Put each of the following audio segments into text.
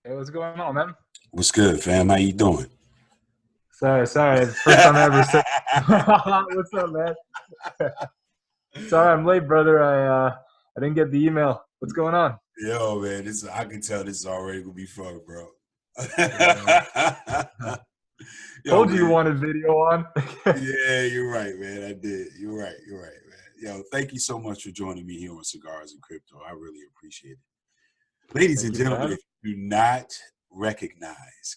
Hey, what's going on, man? What's good, fam? How you doing? Sorry. It's the first time I ever said. What's up, man? Sorry, I'm late, brother. I didn't get the email. What's going on? Yo, man, this I can tell this is already gonna be fun, bro. Yeah. Yo, Told you you man. wanted video on. Yeah, you're right, man. I did. You're right. You're right, man. Yo, thank you so much for joining me here on Cigars and Crypto. I really appreciate it. Ladies Thank and you for gentlemen, having if you do not recognize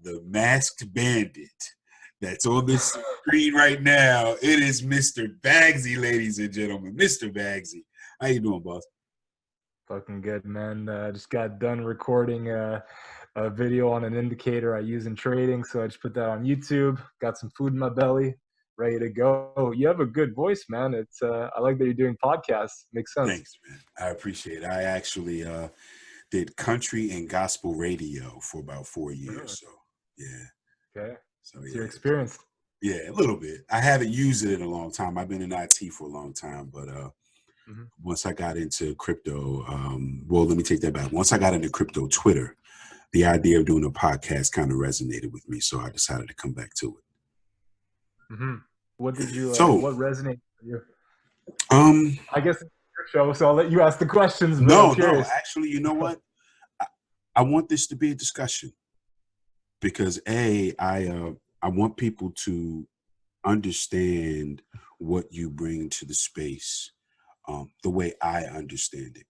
the masked bandit that's on this screen right now, it is Mr. Bagsy, ladies and gentlemen. Mr. Bagsy. How you doing, boss? me. Fucking good, man. Just got done recording a video on an indicator I use in trading, so I just put that on YouTube. Got some food in my belly, ready to go. You have a good voice, man. I like that you're doing podcasts. Makes sense. Thanks, man. I appreciate it. I actually did country and gospel radio for about 4 years. So, yeah. Okay. So, It's your yeah. experience. Yeah, a little bit. I haven't used it in a long time. I've been in IT for a long time. But Mhm. once I got into crypto, well, let me take that back. Once I got into crypto Twitter, the idea of doing a podcast kind of resonated with me. So I decided to come back to Hmm. What did it. you? So, What resonated with you? um, I guess it's your show, so I'll let you ask the questions. But I'm no, curious. actually, you know what? I, I want this to be a discussion. Because I want people to understand what you bring to the space, the way I understand it.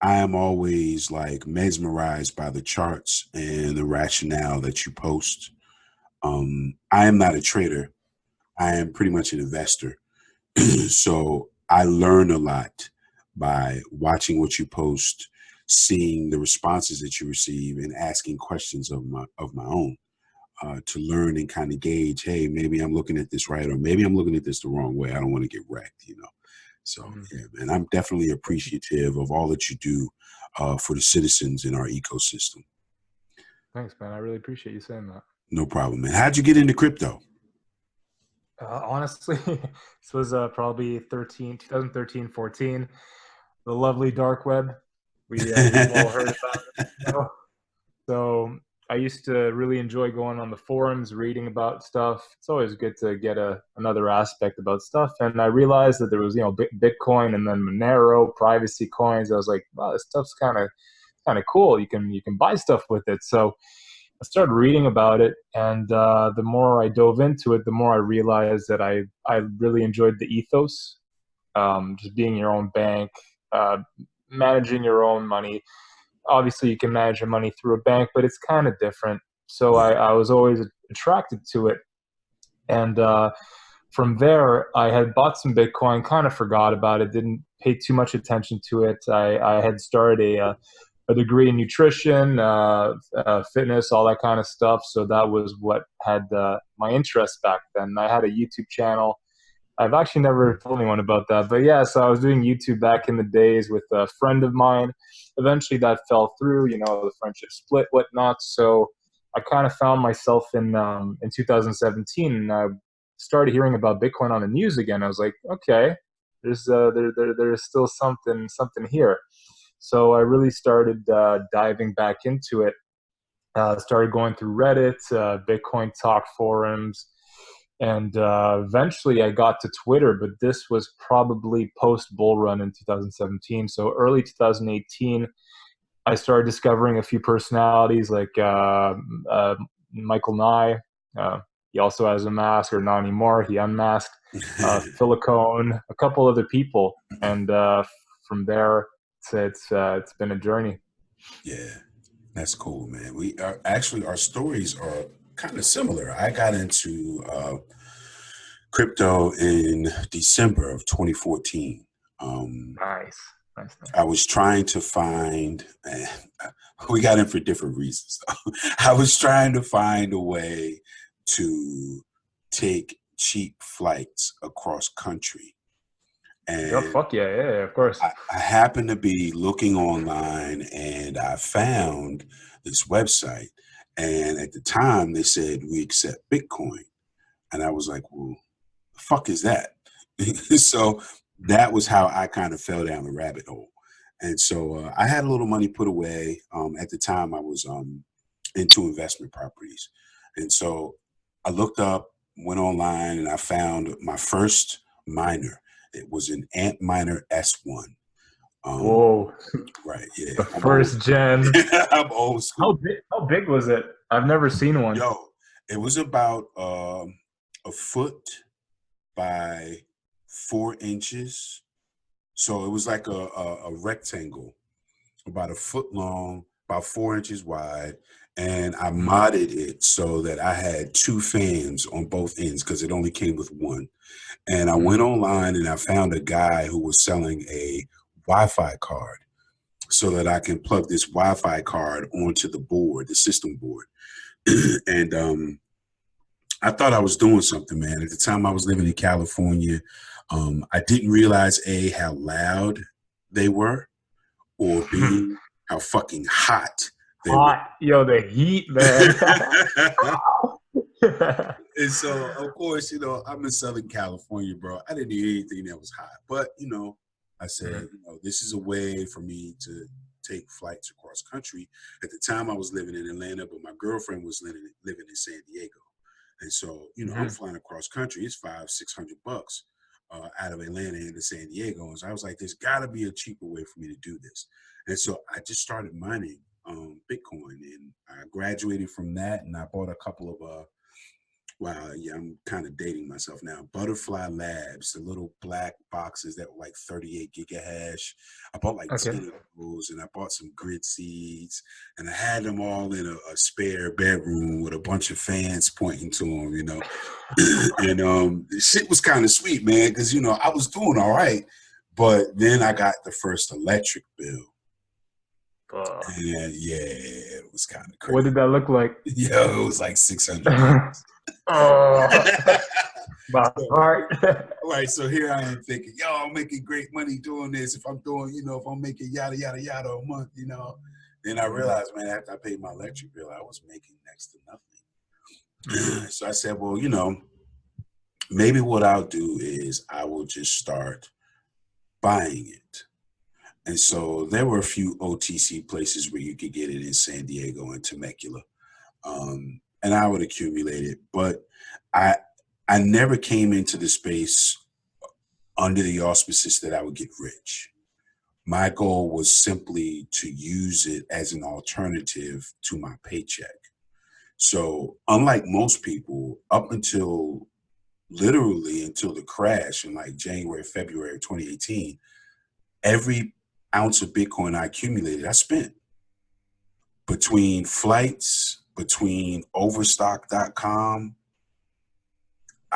I am always like mesmerized by the charts and the rationale that you post. I am not a trader. I am pretty much an investor. So I learn a lot by watching what you post, seeing the responses that you receive, and asking questions of my own to learn and kind of gauge, hey, maybe I'm looking at this right, or maybe I'm looking at this the wrong way. I don't want to get wrecked. So, Mhm. yeah, man, I'm definitely appreciative of all that you do for the citizens in our ecosystem. Thanks, man. I really appreciate you saying that. No problem, man. How'd you get into crypto? Honestly, this was probably 2013, 14. The lovely dark web. We've all heard about it. So I used to really enjoy going on the forums, reading about stuff. It's always good to get another aspect about stuff. And I realized that there was, Bitcoin and then Monero, privacy coins. I was like, wow, this stuff's kind of cool. You can buy stuff with it. So I started reading about it, and the more I dove into it, the more I realized that I really enjoyed the ethos, just being your own bank, uh, managing your own money. Obviously you can manage your money through a bank, but it's kind of different. So Yeah, I was always attracted to it. And from there, I had bought some Bitcoin, kind of forgot about it, didn't pay too much attention to it. I had started a degree in nutrition, fitness, all that kind of stuff. So that was what had my interest back then. I had a YouTube channel. I've actually never told anyone about that, but yeah, so I was doing YouTube back in the days with a friend of mine. Eventually, that fell through. The friendship split, whatnot. So I kind of found myself in 2017, and I started hearing about Bitcoin on the news again. I was like, okay, there's still something here. So I really started diving back into it. Started going through Reddit, Bitcoin talk forums, and eventually I got to Twitter. But this was probably post bull run in 2017. So early 2018, I started discovering a few personalities like uh, Michael Nye. Uh, he also has a mask, or not anymore. He unmasked. Silicone, a couple other people, and from there, it's been a journey. yeah, that's cool, man. We are actually our stories are kind of similar. I got into crypto in December of 2014. Um, Nice, nice, I nice. was trying to find, we got in for different reasons. I was trying to find a way to take cheap flights across country. Oh And fuck yeah, yeah, of course. I happened to be looking online and I found this website. And at the time, they said, we accept Bitcoin. And I was like, well, the fuck is that? So that was how I kind of fell down the rabbit hole. And so I had a little money put away. At the time, I was into investment properties. And so I looked up, went online, and I found my first miner. It was an Ant Miner S1. Whoa, Right, yeah. the I'm old. first gen. I'm old How school. big? How big was it? I've never seen one. Yo, it was about a foot by 4 inches. So it was like a rectangle, about a foot long, about 4 inches wide. And I Mhm. modded it so that I had two fans on both ends because it only came with one. And I went Mhm. online and I found a guy who was selling a Wi-Fi card so that I can plug this Wi-Fi card onto the board, the system board. And I thought I was doing something, man. At the time I was living in California, I didn't realize A, how loud they were, or B, how fucking hot they were. Hot, yo, the heat, man. And so, of course, I'm in Southern California, bro. I didn't need anything that was hot. But, I said, Mhm. this is a way for me to take flights across country. At the time, I was living in Atlanta, but my girlfriend was living in San Diego. And so, I'm Mhm. flying across country. It's $500-600 out of Atlanta into San Diego. And so I was like, there's got to be a cheaper way for me to do this. And so I just started mining Bitcoin, and I graduated from that, and I bought a couple of wow, yeah, I'm kind of dating myself now. Butterfly Labs, the little black boxes that were like 38 gigahash. I bought like Okay. 10 of those, and I bought some grid seeds, and I had them all in a spare bedroom with a bunch of fans pointing to them. And the shit was kind of sweet, man, because I was doing all right, but then I got the first electric bill, and yeah, it was kind of What crazy. did that look like? Yo, it was like $600. Oh, my So, heart. right, so here I am thinking, yo, I'm making great money doing this. If I'm doing, if I'm making yada yada yada a month, then I Mhm. realized, man, after I paid my electric bill, I was making next to Mhm. nothing. So I said, well, maybe what I'll do is I will just start buying it. And so there were a few OTC places where you could get it in San Diego and Temecula, and I would accumulate it. But I I never came into the space under the auspices that I would get rich. My goal was simply to use it as an alternative to my paycheck. So, unlike most people, up until literally until the crash in like January, February of 2018, every ounce of Bitcoin I accumulated, I spent between flights, between overstock.com.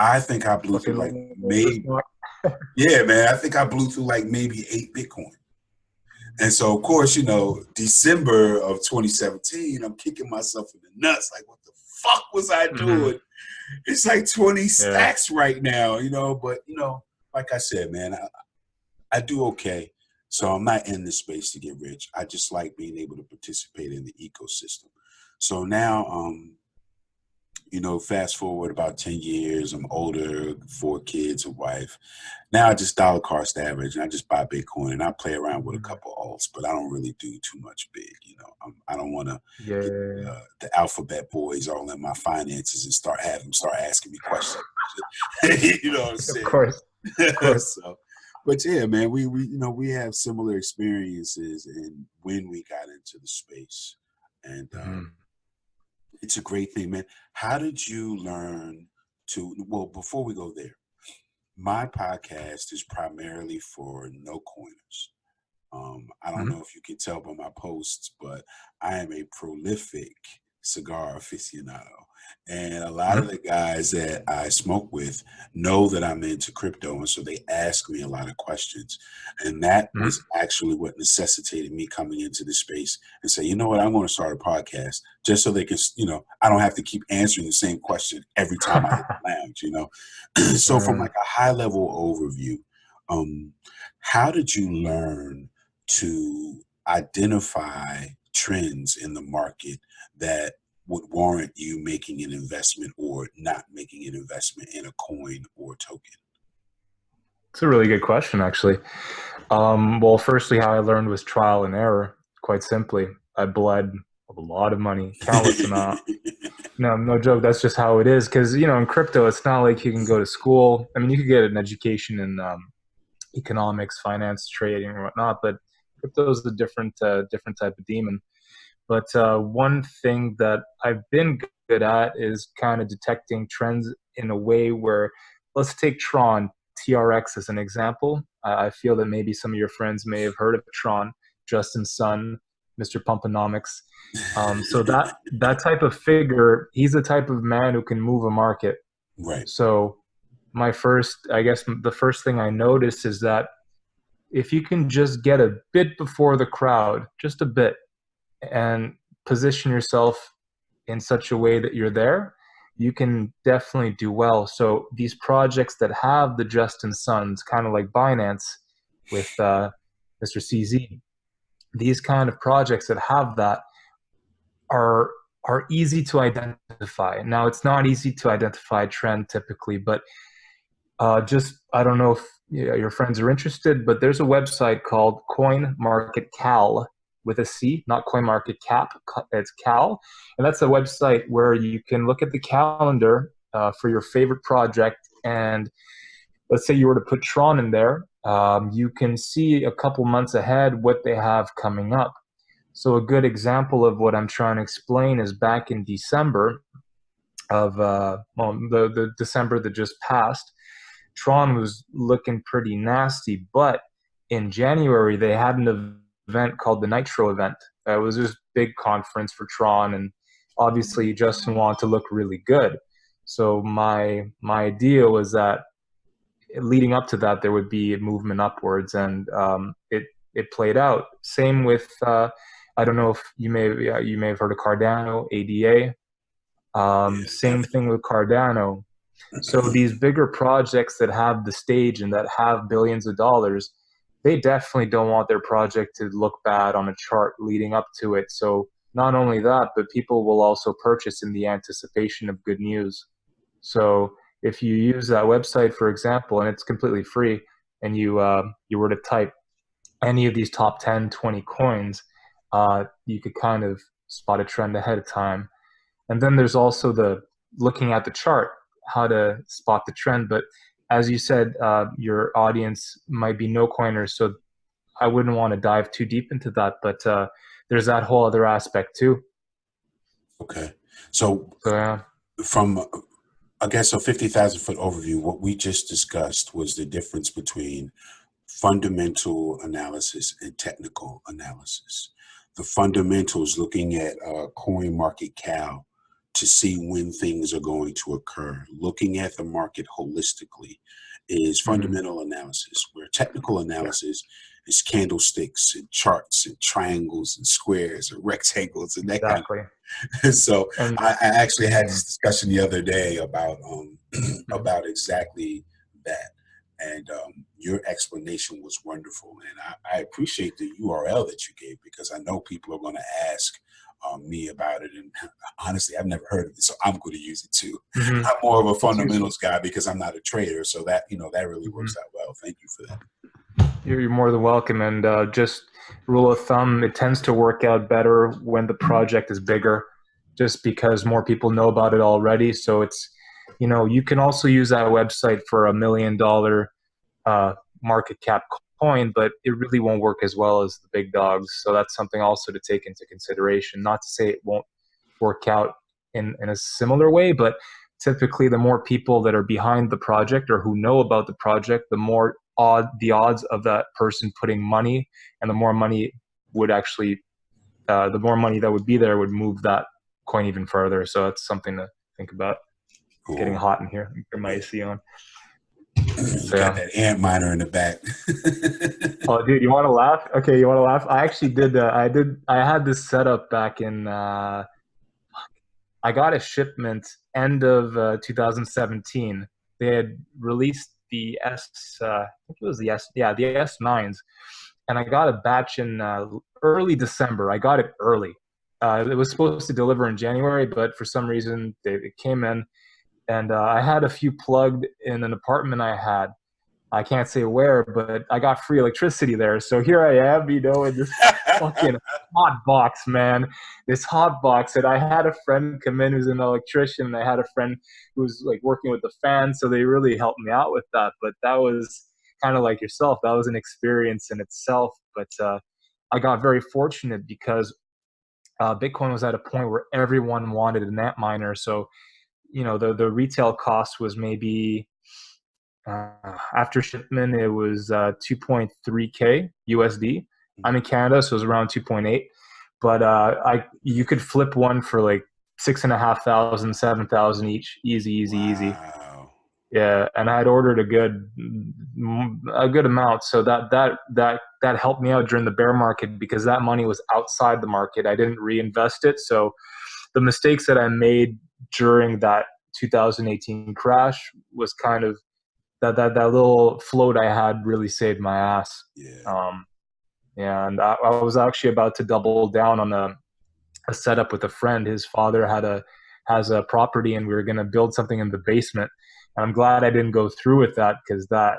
I think I blew through like Fucking maybe, overstock. yeah, man, I think I blew through like maybe 8 Bitcoin. And so, of course, December of 2017, I'm kicking myself in the nuts. Like, what the fuck was I Mhm. doing? It's like 20 Yeah. stacks right now, But, like I said, man, I do okay. So I'm not in this space to get rich. I just like being able to participate in the ecosystem. So now, fast forward about 10 years, I'm older, 4 kids, a wife. Now I just dollar cost average and I just buy Bitcoin and I play around with a Mhm. couple alts, but I don't really do too much big. I don't want to get Yeah. the alphabet boys all in my finances and have them start asking me questions. You know what I'm Of saying? course. Of course. So, but yeah, man, we have similar experiences and when we got into the space, and Mhm. it's a great thing, man. How did you learn to? Well, before we go there, my podcast is primarily for no coiners. I don't Mhm. know if you can tell by my posts, but I am a prolific cigar aficionado. And a lot of Mhm. the guys that I smoke with know that I'm into crypto. And so they ask me a lot of questions. And that Mhm. was actually what necessitated me coming into the space and say, you know what, I'm going to start a podcast just so they can, I don't have to keep answering the same question every time I hit the lounge. So from Uh, like a high level overview, um, how did you learn to identify trends in the market that would warrant you making an investment or not making an investment in a coin or token? it's a really good question, actually. Well, firstly, how I learned was trial and error. Quite simply, I bled a lot of money, countless amount. No, no joke. That's just how it is. Because in crypto, it's not like you can go to school. I mean, you could get an education in economics, finance, trading, or whatnot, but crypto is a different type of demon. But one thing that I've been good at is kind of detecting trends in a way where, let's take Tron TRX as an example. I feel that maybe some of your friends may have heard of Tron, Justin's son, Mr. Pumponomics. So that type of figure, he's the type of man who can move a market. Right. So I guess the first thing I noticed is that if you can just get a bit before the crowd, just a bit, and position yourself in such a way that you're there, you can definitely do well. So these projects that have the Justin Sons, kind of like Binance with Mr. CZ, these kind of projects that have that are are easy to identify. Now, it's not easy to identify a trend typically, but just I don't know if your friends are interested, but there's a website called Coin Market Cal with a C, not Coin Market Cap. It's Cal, and that's a website where you can look at the calendar for your favorite project. And let's say you were to put Tron in there, you can see a couple months ahead what they have coming up. So a good example of what I'm trying to explain is back in December of well, the December that just passed. Tron was looking pretty nasty, but in January they had an event called the Nitro event. It was this big conference for Tron, and obviously Justin wanted to look really good. So my idea was that leading up to that there would be a movement upwards, and it played out. Same with I don't know if you may have heard of Cardano ADA. Yeah, Same definitely. thing with Cardano. So these bigger projects that have the stage and that have billions of dollars, they definitely don't want their project to look bad on a chart leading up to it. So not only that, but people will also purchase in the anticipation of good news. So if you use that website, for example, and it's completely free, and you were to type any of these top 10, 20 coins, you could kind of spot a trend ahead of time. And then there's also the looking at the chart, how to spot the trend. But as you said, your audience might be no coiners, so I wouldn't want to dive too deep into that. But there's that whole other aspect too. Okay. So So yeah, from, I guess, a 50,000 foot overview, what we just discussed was the difference between fundamental analysis and technical analysis. The fundamentals, looking at coin market cap to see when things are going to occur, looking at the market holistically, is hmm, fundamental analysis, where technical yeah, analysis is candlesticks and charts and triangles and squares and rectangles and that kind exactly. of. So And I actually had mm, this discussion the other day about mhm. about exactly that. And your explanation was wonderful. And I appreciate the URL that you gave, because I know people are going to ask me about it. And honestly, I've never heard of it, so I'm going to use it too. Mhm. I'm more of a It's useful. fundamentals guy because I'm not a trader. So that, that really Mhm. works out well. Thank you for that. You're more than welcome. And just rule of thumb, it tends to work out better when the project is bigger, just because more people know about it already. So you can also use that website for $1 million uh, market cap coin, but it really won't work as well as the big dogs. So that's something also to take into consideration. Not to say it won't work out in a similar way, but typically the more people that are behind the project or who know about the project, the more the odds of that person putting money, and the more money would actually the more money that would be there would move that coin even further. So that's something to think about. It's getting Cool. hot in here. Get my Yeah. AC on. You So got yeah. that ant miner in the back. Oh, dude, you want to laugh? Okay, you want to laugh? I actually did. I had this setup back in. I got a shipment end of 2017. They had released the I think it was the S, yeah, the S9s, and I got a batch in early December. I got it early. It was supposed to deliver in January, but for some reason it came in, and I had a few plugged in an apartment I had. I can't say where, but I got free electricity there. So here I am, in this fucking hot box, man. This hot box. And I had a friend come in who's an electrician, and I had a friend who's like working with the fan. So they really helped me out with that. But that was kind of like yourself. That was an experience in itself. But I got very fortunate because Bitcoin was at a point where everyone wanted a net miner. So, the retail cost was maybe after shipment, it was 2.3K USD. I'm in Canada, so it was around 2.8. But I you could flip one for like 6,500, 7,000 each, easy, easy, easy. Wow. Yeah, and I had ordered a good amount, so that helped me out during the bear market because that money was outside the market. I didn't reinvest it, so the mistakes that I made during that 2018 crash was kind of that little float I had really saved my ass. Yeah. Um, yeah, and I was actually about to double down on a setup with a friend. His father has a property, and we were going to build something in the basement. And I'm glad I didn't go through with that because that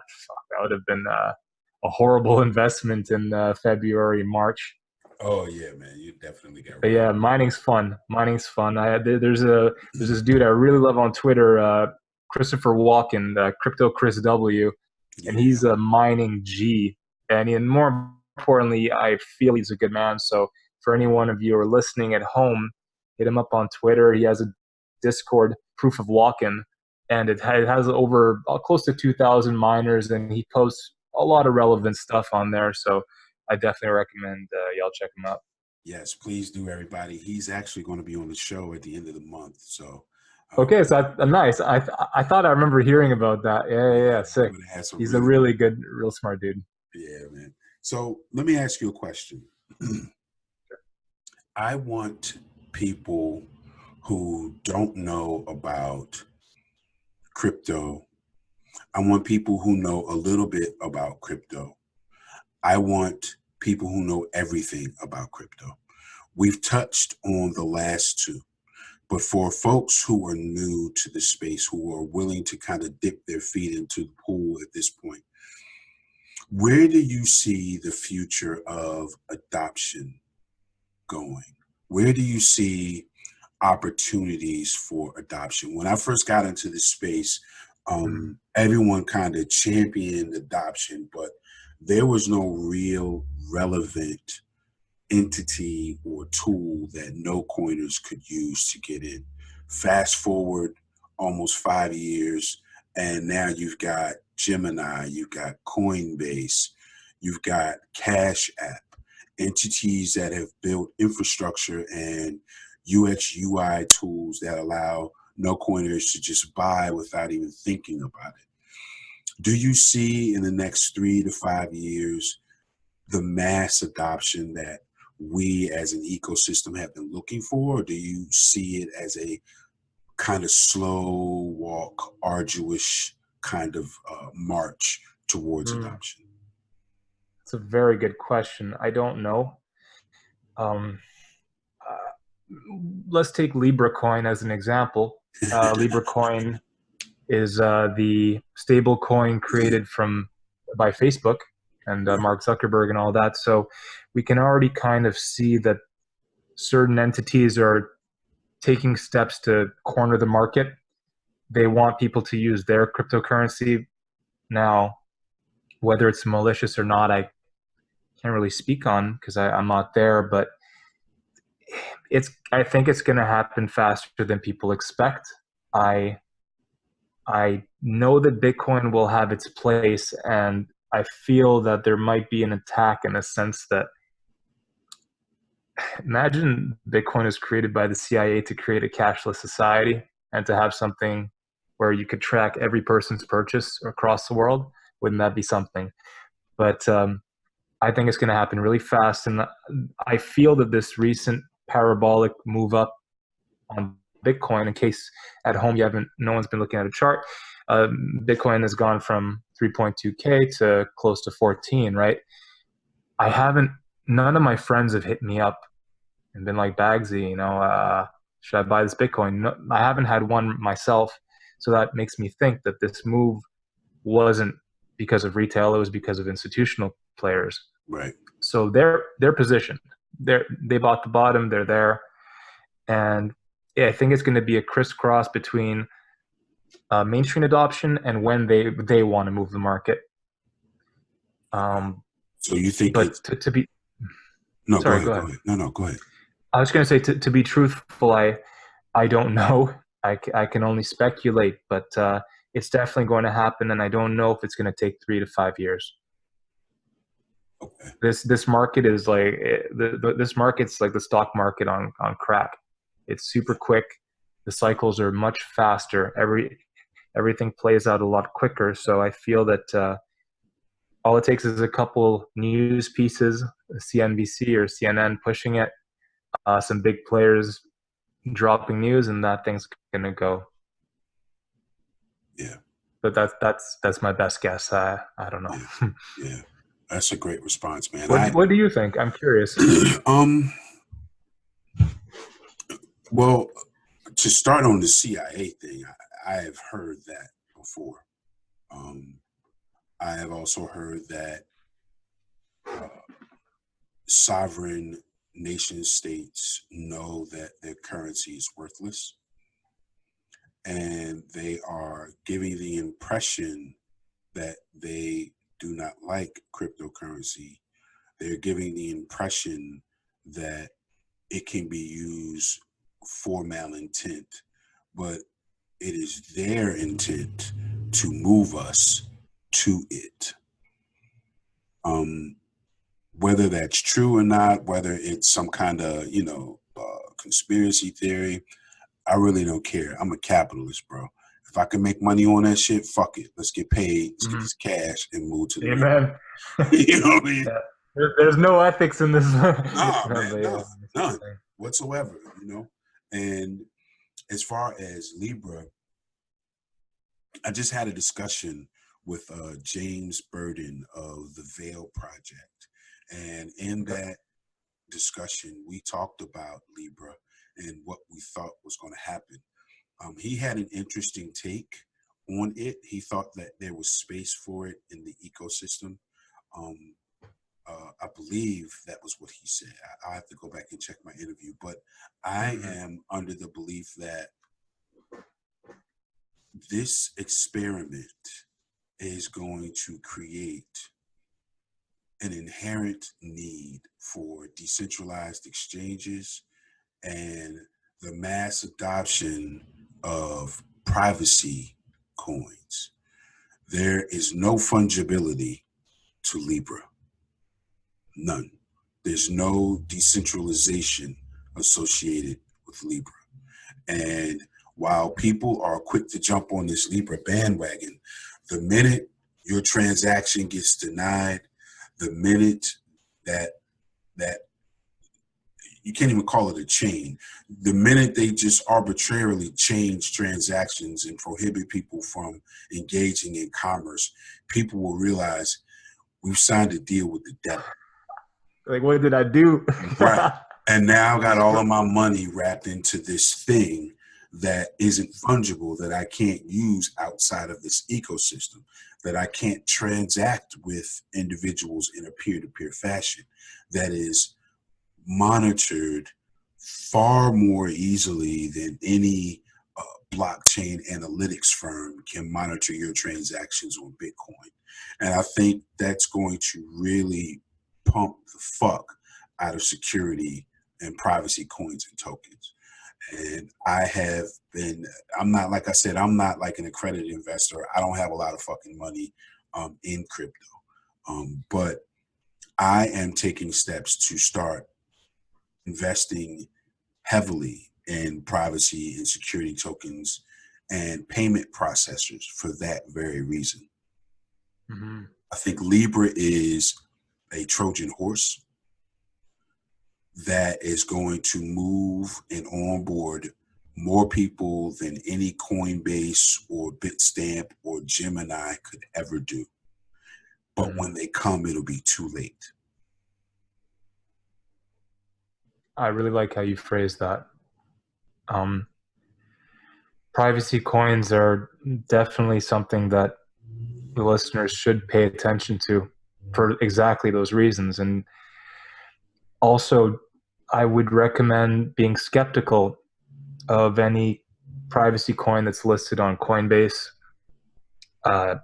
would have been a horrible investment in February, March. Oh yeah, man. You definitely got But robbed. yeah, mining's fun. Mining's fun. There's this dude I really love on Twitter, Christopher Walken, Crypto Chris W, and Yeah. he's a mining G. And more importantly, I feel he's a good man. So for any one of you who are listening at home, hit him up on Twitter. He has a Discord, Proof of Walken, and it has over close to 2,000 miners, and he posts a lot of relevant stuff on there. So I definitely recommend y'all check him out. Yes, please do, everybody. He's actually going to be on the show at the end of the month. So, Okay, so nice. I thought I remember hearing about that. Yeah, yeah, yeah, yeah, sick. we're going to have some He's a really, really good, real smart dude. yeah, man. So, let me ask you a question. I want people who don't know about crypto. I want people who know a little bit about crypto. I want people who know everything about crypto. We've touched on the last two, but for folks who are new to the space, who are willing to kind of dip their feet into the pool at this point, where do you see the future of adoption going? Where do you see opportunities for adoption? When I first got into this space, Mm, everyone kind of championed adoption, but there was no real relevant entity or tool that no coiners could use to get in. Fast forward almost 5 years, and now you've got Gemini, you've got Coinbase, you've got Cash App, entities that have built infrastructure and UX UI tools that allow no coiners to just buy without even thinking about it. Do you see in the next 3 to 5 years the mass adoption that we as an ecosystem have been looking for? Or do you see it as a kind of slow walk, arduous kind of march towards mm. adoption? It's a very good question. I don't know. Um, uh, let's take Libra Coin as an example. Libra Coin is the stable coin created by Facebook and Right. Mark Zuckerberg and all that. So we can already kind of see that certain entities are taking steps to corner the market. They want people to use their cryptocurrency. Now, whether it's malicious or not, I can't really speak on because I'm not there, but I think it's going to happen faster than people expect. I I know that Bitcoin will have its place, and I feel that there might be an attack in a sense that imagine Bitcoin is created by the CIA to create a cashless society and to have something where you could track every person's purchase across the world. Wouldn't that be something? But I think it's going to happen really fast. And I feel that this recent parabolic move up on Bitcoin, in case at home no one's been looking at a chart, Bitcoin has gone from 3.2K to close to 14, right? I haven't, none of my friends have hit me up and been like, Bagsy, should I buy this Bitcoin? No, I haven't had one myself. So that makes me think that this move wasn't because of retail. It was because of institutional players. Right. So they're positioned. They bought the bottom. They're there, and yeah, I think it's going to be a crisscross between mainstream adoption and when they want to move the market. Okay. Um, So you think but it's to be no? Go sorry, ahead. go Go ahead. ahead. No, no. Go ahead. I was going to say to be truthful, I don't know. I can only speculate, but it's definitely going to happen, and I don't know if it's going to take 3 to 5 years. Okay. This market is like this market's like the stock market on crack. It's super quick. The cycles are much faster. Everything plays out a lot quicker. So I feel that all it takes is a couple news pieces, CNBC or CNN pushing it, some big players dropping news, and that thing's gonna go. Yeah. But that's my best guess. I don't Yeah. know. Yeah. That's a great response, man. What do you think? I'm curious. Um. Well, to start on the CIA thing, I have heard that before. Um, I have also heard that uh, sovereign nation states know that their currency is worthless, and they are giving the impression that they do not like cryptocurrency. They're giving the impression that it can be used for malintent, but it is their intent to move us to it. Um, whether that's true or not, whether it's some kind of, conspiracy theory, I really don't care. I'm a capitalist, bro. If I can make money on that shit, fuck it. Let's get paid. Let's get Mhm. this cash and move to the next. Amen. You know what I mean? Yeah. There's no ethics in this. Nah, No, man, but yeah, none, none whatsoever. And as far as Libra, I just had a discussion with James Burden of the Veil Project, and in okay. that discussion, we talked about Libra and what we thought was going to happen. He had an interesting take on it. He thought that there was space for it in the ecosystem. Um, I believe that was what he said. I have to go back and check my interview, but I Mhm. am under the belief that this experiment is going to create an inherent need for decentralized exchanges and the mass adoption of privacy coins. There is no fungibility to Libra, none. There's no decentralization associated with Libra. And while people are quick to jump on this Libra bandwagon, the minute your transaction gets denied, the minute that that you can't even call it a chain. The minute they just arbitrarily change transactions and prohibit people from engaging in commerce, people will realize we've signed a deal with the devil. Like, what did I do? Right. And now I got all of my money wrapped into this thing that isn't fungible, that I can't use outside of this ecosystem, that I can't transact with individuals in a peer-to-peer fashion, that is monitored far more easily than any blockchain analytics firm can monitor your transactions on Bitcoin. And I think that's going to really pump the fuck out of security and privacy coins and tokens. And I'm not, like I said, I'm not like an accredited investor. I don't have a lot of fucking money in crypto. But I am taking steps to start investing heavily in privacy and security tokens and payment processors for that very reason. Mhm. I think Libra is a Trojan horse that is going to move and onboard more people than any Coinbase or Bitstamp or Gemini could ever do. But Mhm. when they come, it'll be too late. I really like how you phrased that. Um, Privacy coins are definitely something that the listeners should pay attention to for exactly those reasons. And also, I would recommend being skeptical of any privacy coin that's listed on Coinbase. Uh,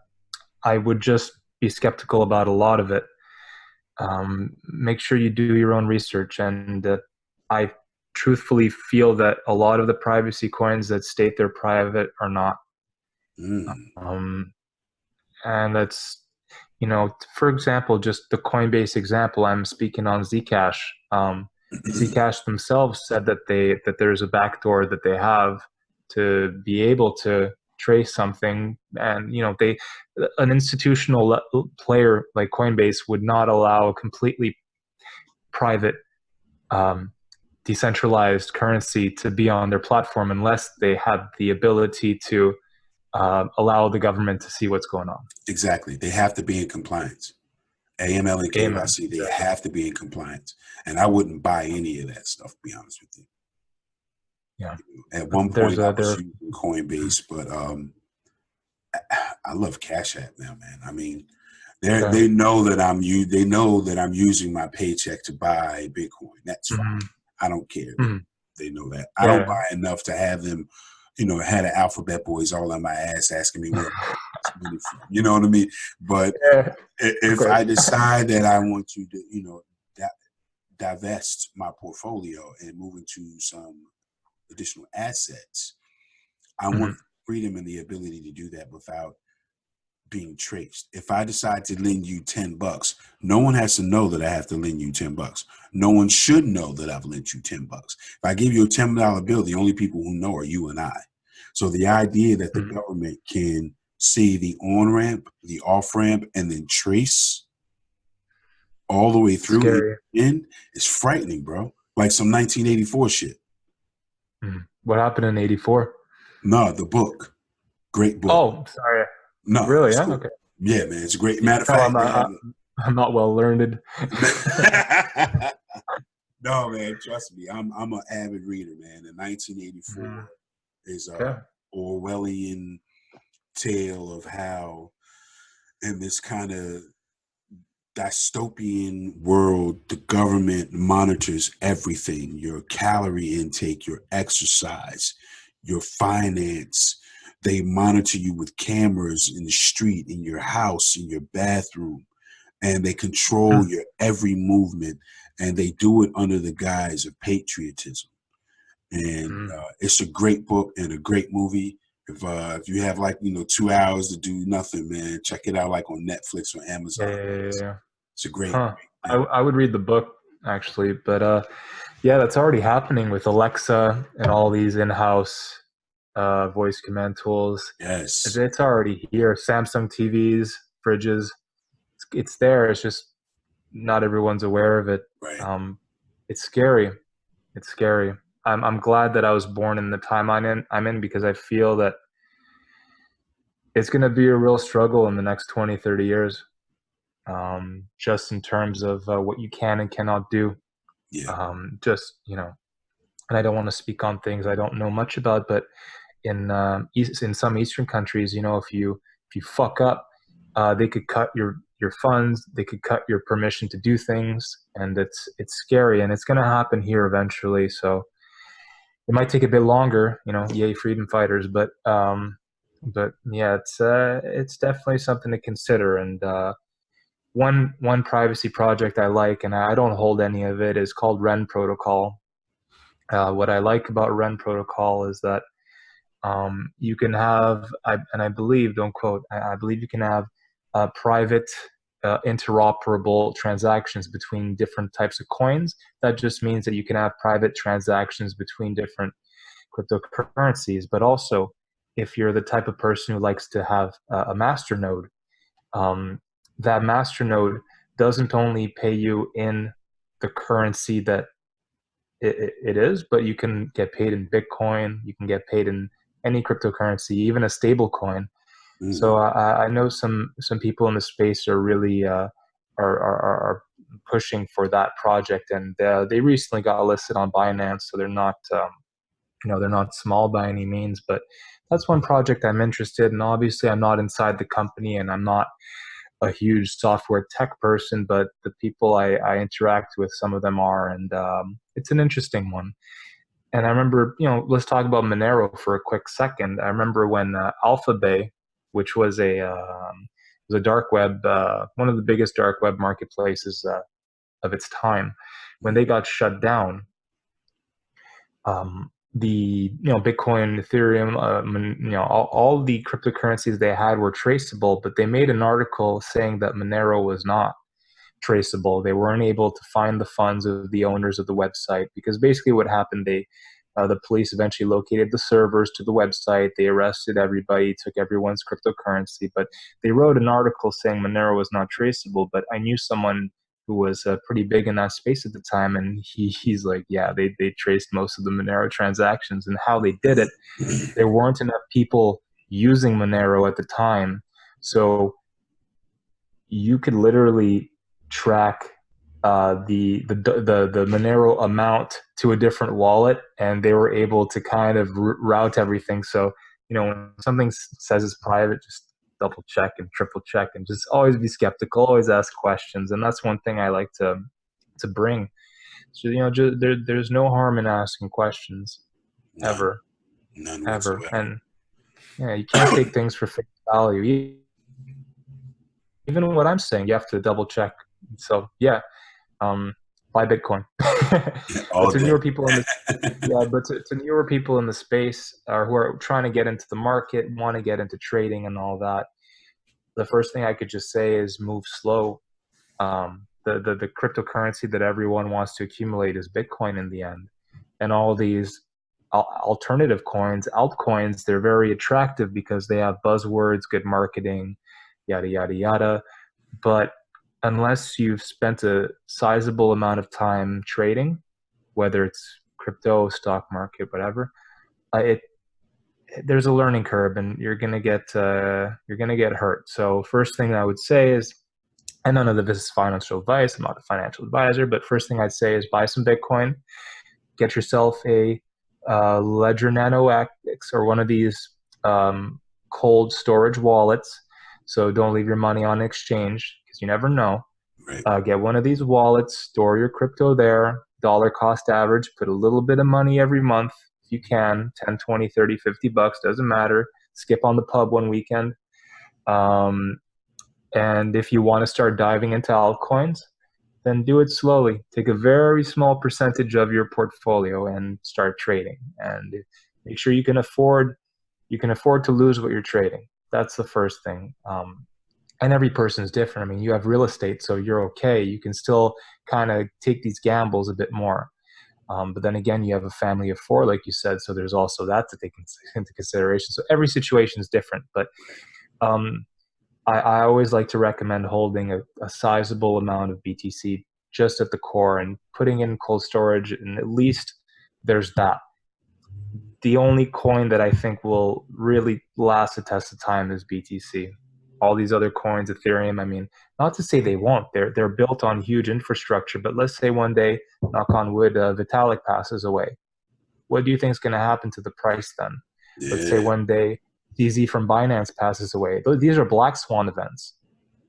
I would just be skeptical about a lot of it. Make sure you do your own research. And I truthfully feel that a lot of the privacy coins that state they're private are not. Mm. Um, and that's, for example, just the Coinbase example, I'm speaking on Zcash. Zcash themselves said that there's a backdoor that they have to be able to trace something, and an institutional player like Coinbase would not allow a completely private, um, decentralized currency to be on their platform unless they had the ability to allow the government to see what's going on. Exactly. They have to be in compliance. AML and Amen. KYC, they Exactly. have to be in compliance. And I wouldn't buy any of that stuff, to be honest with you. Yeah. At one There's point, I a was there. using Coinbase, but I love Cash App now, man. I mean, Okay. they know that they know that I'm using my paycheck to buy Bitcoin. That's fine. Mm-hmm. I don't care. Mm-hmm. They know that. I don't Yeah. buy enough to have them, had the alphabet boys all on my ass asking me where money from. You know what I mean? But Yeah. Of if course. I decide that I want to, divest my portfolio and move into some additional assets, I Mm-hmm. want freedom and the ability to do that without being traced. If I decide to lend you $10, no one has to know that I have to lend you $10. No one should know that I've lent you $10. If I give you a $10 bill, the only people who know are you and I. So the idea that the Mm-hmm. government can see the on ramp, the off ramp, and then trace all the way through it Scary. in is frightening, bro. Like some 1984 shit. Mm-hmm. What happened in '84? No, the book, great book. Oh, sorry. No, Really? it's Yeah. cool. Okay. Yeah, man, it's a great. You Matter of can tell fact, they have I'm not well learned. it. No, man, trust me. I'm an avid reader, man. And 1984 Mhm. is Okay. a Orwellian tale of how, in this kind of dystopian world, the government monitors everything: your calorie intake, your exercise, your finance. They monitor you with cameras in the street, in your house, in your bathroom, and they control Hmm. your every movement, and they do it under the guise of patriotism. And Hmm. it's a great book and a great movie. If you have 2 hours to do nothing, man, check it out like on Netflix or Yeah, Amazon. yeah, yeah, yeah. It's a great, Huh. great thing. I would read the book actually, but yeah, that's already happening with Alexa and all these in-house voice command tools. Yes, It's already here. Samsung TVs, fridges, it's there. It's just not everyone's aware of it. right. Um, it's scary. It's scary. I'm glad that I was born in the time I'm in because I feel that it's going to be a real struggle in the next 20, 30 years, just in terms of what you can and cannot do. Yeah. Just, and I don't want to speak on things I don't know much about, but in some Eastern countries, if you fuck up, they could cut your funds, they could cut your permission to do things, and it's scary, and it's going to happen here eventually. So it might take a bit longer, yay freedom fighters, but yeah, it's definitely something to consider. And one privacy project I like, and I don't hold any of it, is called Ren Protocol. What I like about Ren Protocol is that you can have, and I believe, don't quote, I believe you can have private, interoperable transactions between different types of coins. That just means that you can have private transactions between different cryptocurrencies. But also, if you're the type of person who likes to have a master node, um, that master node doesn't only pay you in the currency that it is, but you can get paid in Bitcoin, you can get paid in any cryptocurrency, even a stable coin. So Mm. I know some people in the space are really are pushing for that project, and they recently got listed on Binance, so they're not. They're not small by any means, but that's one project I'm interested in. Obviously, I'm not inside the company and I'm not a huge software tech person, but the people I interact with, some of them are, and it's an interesting one. And I remember, let's talk about Monero for a quick second. I remember when Alphabay, which was a dark web, one of the biggest dark web marketplaces of its time, when they got shut down, the Bitcoin, Ethereum, all the cryptocurrencies they had were traceable, but they made an article saying that Monero was not traceable. They weren't able to find the funds of the owners of the website because basically what happened, the police eventually located the servers to the website. They arrested everybody, took everyone's cryptocurrency, but they wrote an article saying Monero was not traceable. But I knew someone who was pretty big in that space at the time, and he's like, yeah, they traced most of the Monero transactions, and how they did it. There weren't enough people using Monero at the time, so you could literally track the Monero amount to a different wallet, and they were able to kind of route everything. So when something says it's private, just double check and triple check, and just always be skeptical, always ask questions, and that's one thing I like to bring. So there's no harm in asking questions, None, ever, none ever, whatsoever. and yeah, you can't take things for face value. Even what I'm saying, you have to double check. So yeah, um, buy Bitcoin. But All to day. newer people in the yeah, but to newer people in the space or who are trying to get into the market, want to get into trading and all that, the first thing I could just say is move slow. The cryptocurrency that everyone wants to accumulate is Bitcoin in the end, and all these alternative coins, altcoins, they're very attractive because they have buzzwords, good marketing, yada yada yada. But unless you've spent a sizable amount of time trading, whether it's crypto, stock market, whatever, it there's a learning curve, and you're gonna get hurt. So first thing I would say is, and none of this is financial advice. I'm not a financial advisor, but first thing I'd say is buy some Bitcoin, get yourself a Ledger Nano X or one of these cold storage wallets. So don't leave your money on exchange because you never know. Right. Get one of these wallets, store your crypto there, dollar cost average, put a little bit of money every month if you can, 10, 20, 30, $50, doesn't matter. Skip on the pub one weekend. Um, and if you want to start diving into altcoins, then do it slowly. Take a very small percentage of your portfolio and start trading. And make sure you can afford to lose what you're trading. That's the first thing. And every person is different. I mean, you have real estate, so you're okay. You can still kind of take these gambles a bit more. But then again, you have a family of four, like you said, so there's also that to take into consideration. So every situation is different. But um, I always like to recommend holding a sizable amount of BTC just at the core and putting in cold storage, and at least there's that. The only coin that I think will really last the test of time is BTC. All these other coins, Ethereum, I mean, not to say they won't. They're built on huge infrastructure, but let's say one day, knock on wood, Vitalik passes away. What do you think is going to happen to the price then? Let's say Yeah. one day DZ from Binance passes away. These are black swan events,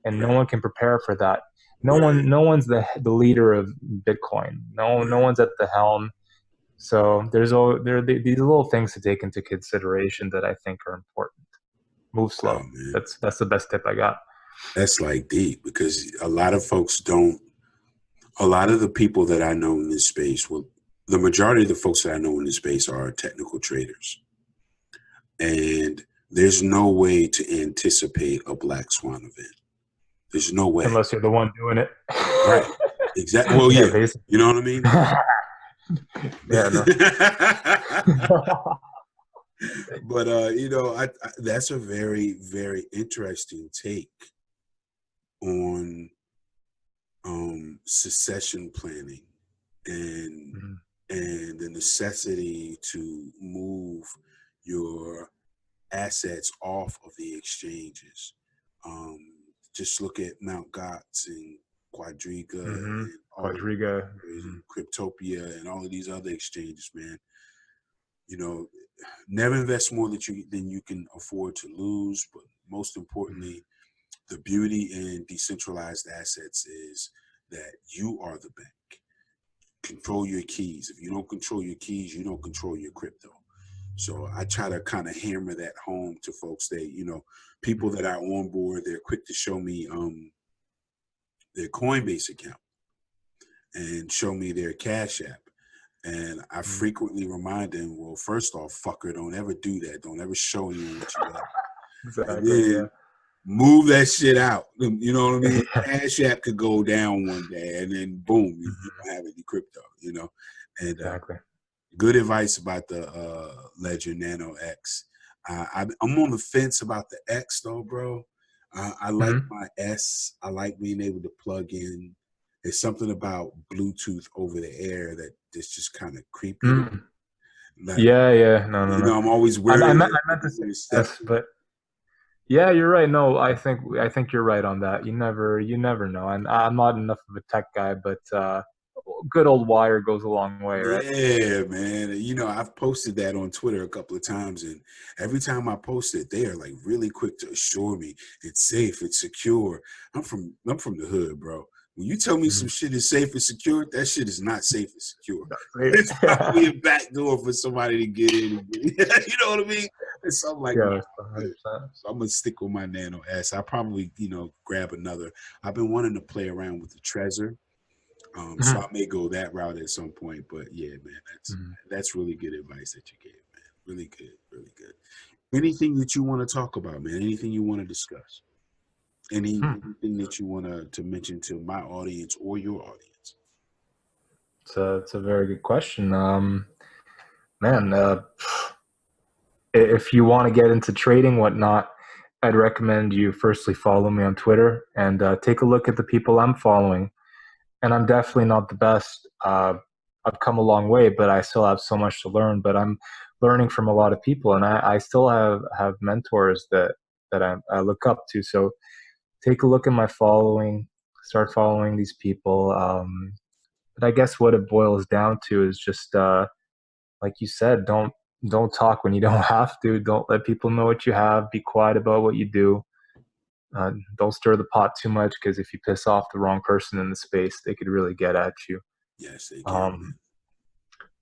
and no Right. one can prepare for that. Right. No one's the leader of Bitcoin. No Right. one's at the helm. So there are these little things to take into consideration that I think are important. Move Oh slow. man, That's the best tip I got. that's like deep because a lot of folks don't. A lot of the people that I know in this space, well, the majority of the folks that I know in this space are technical traders, and there's no way to anticipate a black swan event. There's no way. Unless you're the one doing it. Right. Exactly. Well, Yeah, yeah. basically. You know what I mean? Yeah, no. But that's a very, very interesting take on succession planning and Mhm. and the necessity to move your assets off of the exchanges. Um, just look at Mount Gox and Quadriga and all of Quadriga. and Cryptopia and all of these other exchanges, man. You know, never invest more than you can afford to lose. But most Mm. importantly, the beauty in decentralized assets is that you are the bank. Control your keys. If you don't control your keys, you don't control your crypto. So I try to kind of hammer that home to folks. People that are on board, they're quick to show me their Coinbase account and show me their Cash App. And I Mm. frequently remind them, well, first off, fucker, don't ever do that. Don't ever show anyone what you got. And Exactly. Yeah. then move that shit out. You know what I mean? Cash App could go down one day, and then boom, you Mhm. don't have any crypto. And Exactly. good advice about the Ledger Nano X. I'm on the fence about the X though, bro. I like Hmm. my S. I like being able to plug in. There's something about Bluetooth over the air that is just kind of creepy. Mm. Like, Yeah. Yeah. No. No. No. I'm always I wary meant that I meant to people say are going to step yes, in. but yeah, you're right. No, I think you're right on that. You never know. And I'm not enough of a tech guy, but good old wire goes a long way, right? Yeah, man. I've posted that on Twitter a couple of times, and every time I post it, they are like really quick to assure me it's safe, it's secure. I'm from the hood, bro. When you tell me some Mhm. shit is safe and secure, that shit is not safe and secure. That's It's it. probably a back door for somebody to get in and get in. You know what I mean? It's something like, nah, Yeah, I'm good. 100%. So I'm gonna stick with my Nano S. I probably, grab another. I've been wanting to play around with the Trezor. So I Mhm. may go that route at some point, but yeah, man, that's Mhm. that's really good advice that you gave, man. Really good, really good. Anything that you want to talk about, man? Anything you want to discuss? Hmm. Anything that you want to mention to my audience or your audience? It's a very good question. Man, if you want to get into trading, whatnot, I'd recommend you firstly follow me on Twitter and take a look at the people I'm following. And I'm definitely not the best. I've come a long way, but I still have so much to learn. But I'm learning from a lot of people, and I still have mentors that I look up to. So take a look at my following, start following these people. But I guess what it boils down to is just like you said, don't talk when you don't have to. Don't let people know what you have. Be quiet about what you do. Don't stir the pot too much because if you piss off the wrong person in the space, they could really get at you. Yes, they can, Um, man.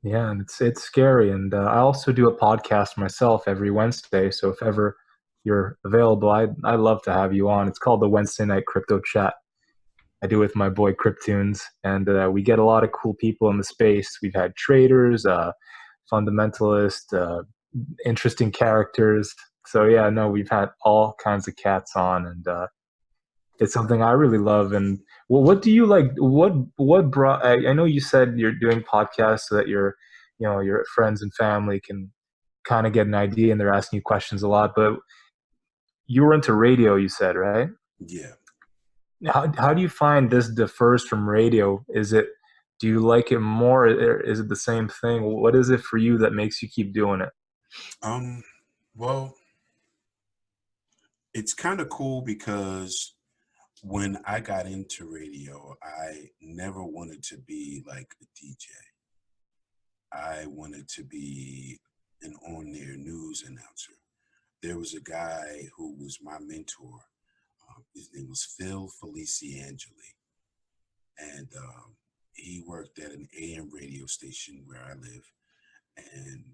yeah, and it's scary. And I also do a podcast myself every Wednesday. So if ever you're available, I'd love to have you on. It's called the Wednesday Night Crypto Chat. I do with my boy Cryptunes, and we get a lot of cool people in the space. We've had traders, fundamentalists, interesting characters. So yeah, no, we've had all kinds of cats on, and it's something I really love. And well, what do you like? What brought? I know you said you're doing podcasts so that your friends and family can kind of get an idea, and they're asking you questions a lot. But you were into radio, you said, right? Yeah. How do you find this differs from radio? Do you like it more? Or is it the same thing? What is it for you that makes you keep doing it? Um. Well, it's kind of cool because when I got into radio, I never wanted to be like a DJ. I wanted to be an on-air news announcer. There was a guy who was my mentor. His name was Phil Feliciangeli, and he worked at an AM radio station where I live. And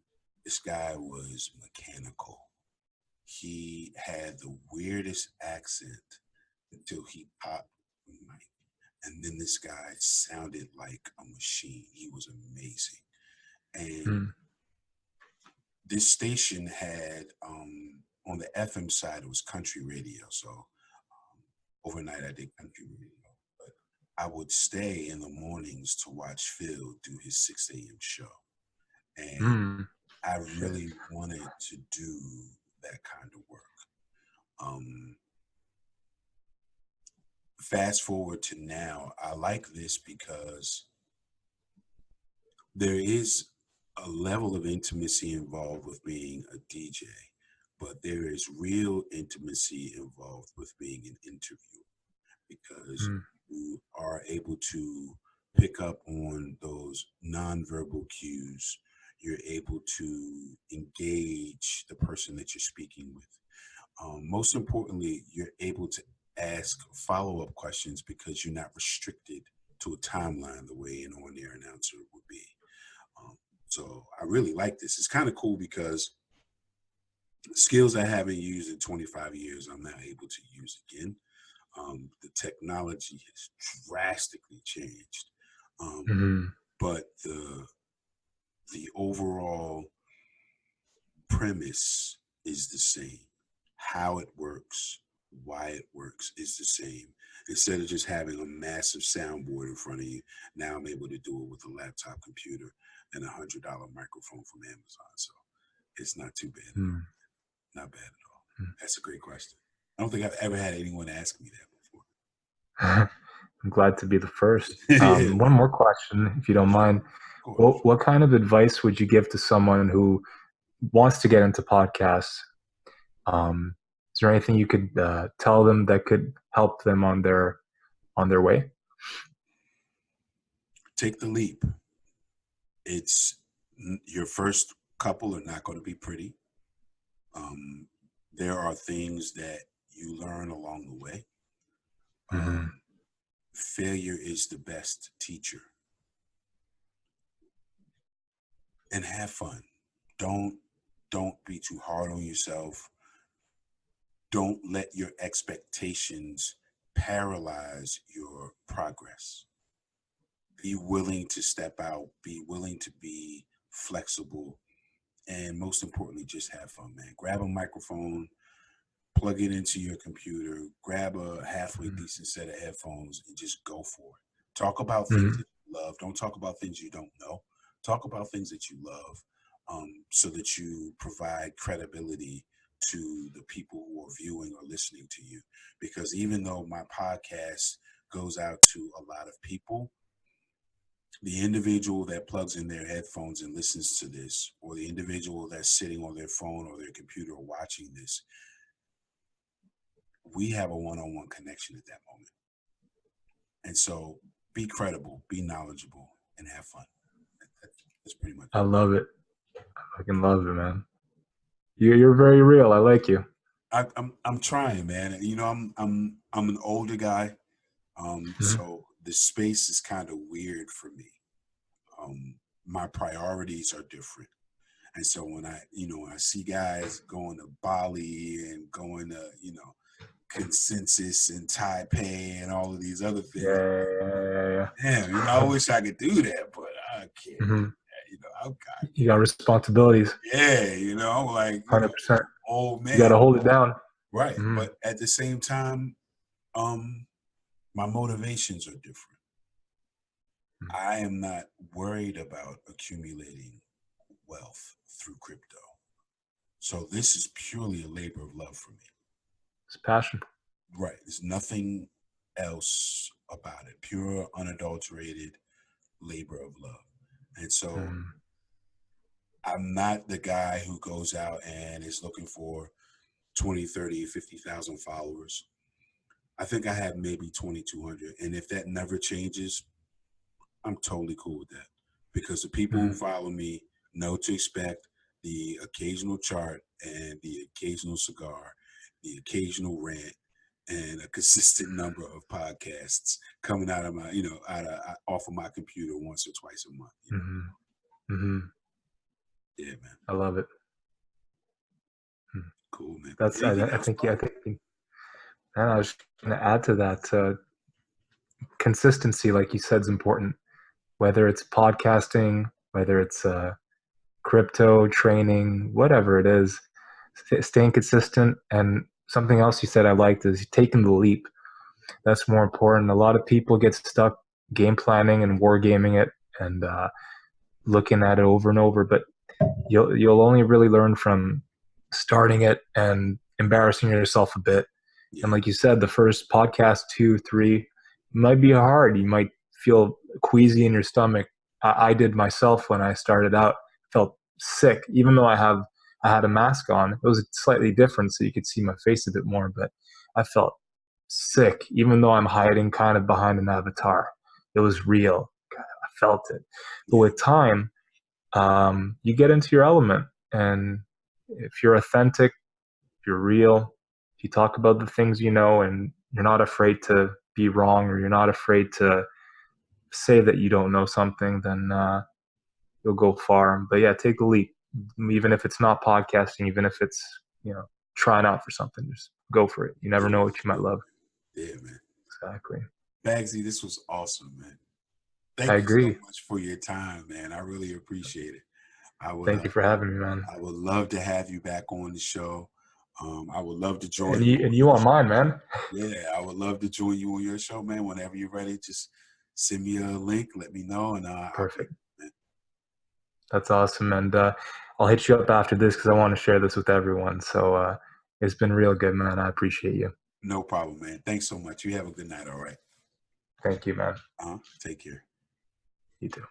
this guy was mechanical. He had the weirdest accent until he popped the mic. And then this guy sounded like a machine. He was amazing. And Mm, this station had on the FM side, it was country radio. So overnight I did country radio. But I would stay in the mornings to watch Phil do his 6 a.m. show. And mm, I shit. really wanted to do that kind of work. Um, Fast forward to now, I like this because there is a level of intimacy involved with being a DJ, but there is real intimacy involved with being an interviewer because Mm, you are able to pick up on those nonverbal cues. You're able to engage the person that you're speaking with. Most importantly, you're able to ask follow-up questions because you're not restricted to a timeline the way an on-air announcer would be. So I really like this. It's kind of cool because skills I haven't used in 25 years, I'm now able to use again. The technology has drastically changed, Mm-hmm. but the overall premise is the same. How it works, why it works is the same. Instead of just having a massive soundboard in front of you, now I'm able to do it with a laptop computer and $100 microphone from Amazon. So it's not too bad at all. Not bad at all. That's a great question. I don't think I've ever had anyone ask me that before. I'm glad to be the first. Yeah. One more question, if you don't mind. Of course. What kind of advice would you give to someone who wants to get into podcasts? Is there anything you could tell them that could help them on their way? Take the leap. It's your first couple are not going to be pretty. There are things that you learn along the way. Mm-hmm. Failure is the best teacher. And have fun. Don't be too hard on yourself. Don't let your expectations paralyze your progress. Be willing to step out, be willing to be flexible, and most importantly, just have fun, man. Grab a microphone, plug it into your computer, grab a halfway decent set of headphones, and just go for it. Talk about things that you love. Don't talk about things you don't know. Talk about things that you love, so that you provide credibility to the people who are viewing or listening to you. Because even though my podcast goes out to a lot of people, the individual that plugs in their headphones and listens to this, or the individual that's sitting on their phone or their computer watching this, we have a one-on-one connection at that moment. And so be credible, be knowledgeable, and have fun. That's pretty much it. I love it. I fucking love it, man. You're very real. I like you. I'm trying, man. You know, I'm an older guy, so the space is kind of weird for me. My priorities are different, and so when I see guys going to Bali and going to Consensus and Taipei and all of these other things, Yeah. damn, I wish I could do that, but I can't. Mm-hmm. You got responsibilities. Yeah, I'm like 100%. old man. You got to hold it down. Right. But at the same time, my motivations are different. I am not worried about accumulating wealth through crypto. So this is purely a labor of love for me. It's passion. Right. There's nothing else about it. Pure, unadulterated labor of love. And so I'm not the guy who goes out and is looking for 20, 30, 50,000 followers. I think I have maybe 2,200. And if that never changes, I'm totally cool with that. Because the people who follow me know to expect the occasional chart and the occasional cigar, the occasional rant, and a consistent number of podcasts coming out of my, off of my computer once or twice a month. Yeah, man. I love it. Cool, man. I think I was going to add to that. Consistency, like you said, is important. Whether it's podcasting, whether it's crypto training, whatever it is, staying consistent. And something else you said I liked is taking the leap. That's more important. A lot of people get stuck game planning and wargaming it and looking at it over and over, but you'll only really learn from starting it and embarrassing yourself a bit. Yeah. And like you said, the first podcast, 2, 3 might be hard. You might feel queasy in your stomach. I did myself when I started out. Felt sick, even though I had a mask on. It was slightly different, so you could see my face a bit more. But I felt sick, even though I'm hiding kind of behind an avatar. It was real. I felt it. But with time, you get into your element. And if you're authentic, if you're real, if you talk about the things you know, and you're not afraid to be wrong, or you're not afraid to say that you don't know something, then you'll go far. But yeah, take a leap, even if it's not podcasting, even if it's trying out for something. Just go for it. You never Yeah, know what let's you might do love. it. Yeah, man. Exactly. Bagsy, this was awesome, man. I Thank you so agree. much for your time, man. I really appreciate it. I would Thank you for having me, man. I would love to have you back on the show. I would love to join And you you on and you your on show. mine, man. Yeah, I would love to join you on your show, man. Whenever you're ready, just send me a link, let me know, and I'll be, Perfect. man. That's awesome. And I'll hit you up after this because I want to share this with everyone. So it's been real good, man. I appreciate you. No problem, man. Thanks so much. You have a good night, all right? Thank you, man. Take care. You too.